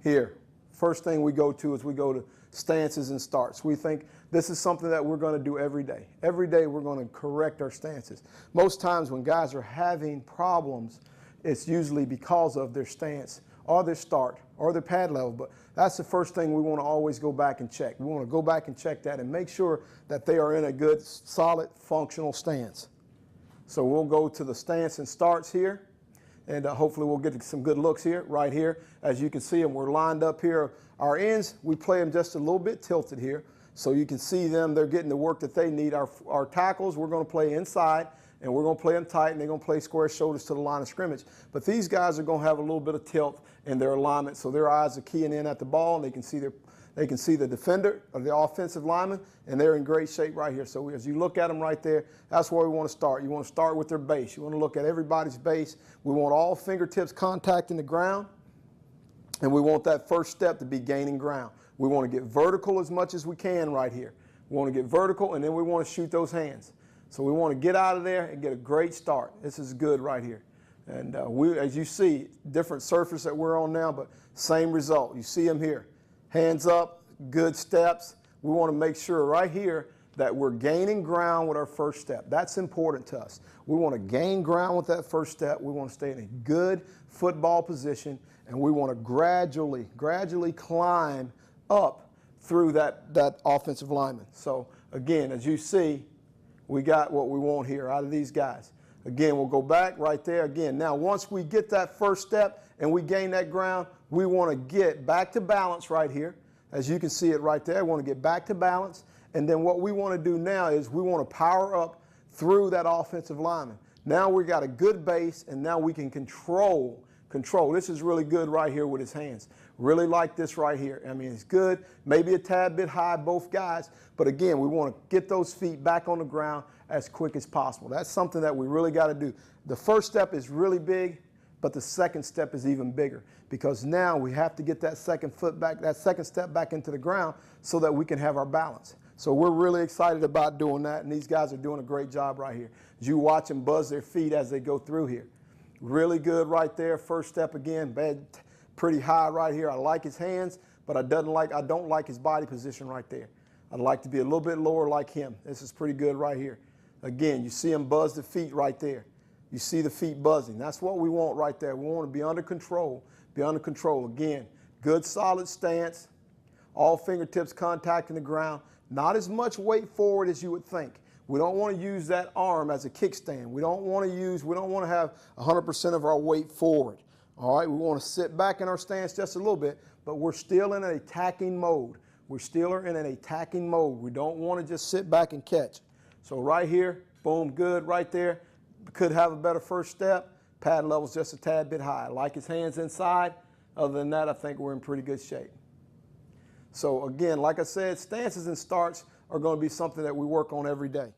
here. First thing we go to is we go to stances and starts. We think this is something that we're going to do every day. Every day we're going to correct our stances. Most times when guys are having problems, it's usually because of their stance or their start or their pad level. But that's the first thing we want to always go back and check. We want to go back and check that and make sure that they are in a good, solid, functional stance. So we'll go to the stance and starts here. And hopefully we'll get some good looks here, right here. As you can see them, we're lined up here. Our ends, we play them just a little bit tilted here. So you can see them, they're getting the work that they need. Our tackles, we're going to play inside, and we're going to play them tight, and they're going to play square shoulders to the line of scrimmage. But these guys are going to have a little bit of tilt in their alignment, so their eyes are keying in at the ball, and they can see the defender or the offensive lineman, and they're in great shape right here. So as you look at them right there, that's where we want to start. You want to start with their base. You want to look at everybody's base. We want all fingertips contacting the ground, and we want that first step to be gaining ground. We want to get vertical as much as we can right here. We want to get vertical, and then we want to shoot those hands. So we want to get out of there and get a great start. This is good right here. And as you see, different surface that we're on now, but same result. You see them here. Hands up, good steps. We want to make sure right here that we're gaining ground with our first step. That's important to us. We want to gain ground with that first step. We want to stay in a good football position, and we want to gradually climb up through that offensive lineman. So again, as you see, we got what we want here out of these guys. Again, we'll go back right there. Again, now once we get that first step and we gain that ground, we want to get back to balance right here. As you can see it right there, we want to get back to balance. And then what we want to do now is we want to power up through that offensive lineman. Now we got a good base, and now we can control. This is really good right here with his hands. Really like this right here. I mean, it's good, maybe a tad bit high, both guys, but again, we want to get those feet back on the ground as quick as possible. That's something that we really got to do. The first step is really big, but the second step is even bigger, because now we have to get that second step back into the ground so that we can have our balance. So we're really excited about doing that, and these guys are doing a great job right here. As you watch them buzz their feet as they go through here. Really good right there. First step again, pretty high right here. I like his hands, but I don't like his body position right there. I'd like to be a little bit lower like him. This is pretty good right here. Again, you see him buzz the feet right there. You see the feet buzzing. That's what we want right there. We want to be under control. Be under control. Again, good solid stance. All fingertips contacting the ground. Not as much weight forward as you would think. We don't want to use that arm as a kickstand. We don't want to have 100% of our weight forward. All right, we want to sit back in our stance just a little bit, but we're still in an attacking mode. We still are in an attacking mode. We don't want to just sit back and catch. So right here, boom, good right there. Could have a better first step. Pad level's just a tad bit high. I like his hands inside. Other than that, I think we're in pretty good shape. So again, like I said, stances and starts are going to be something that we work on every day.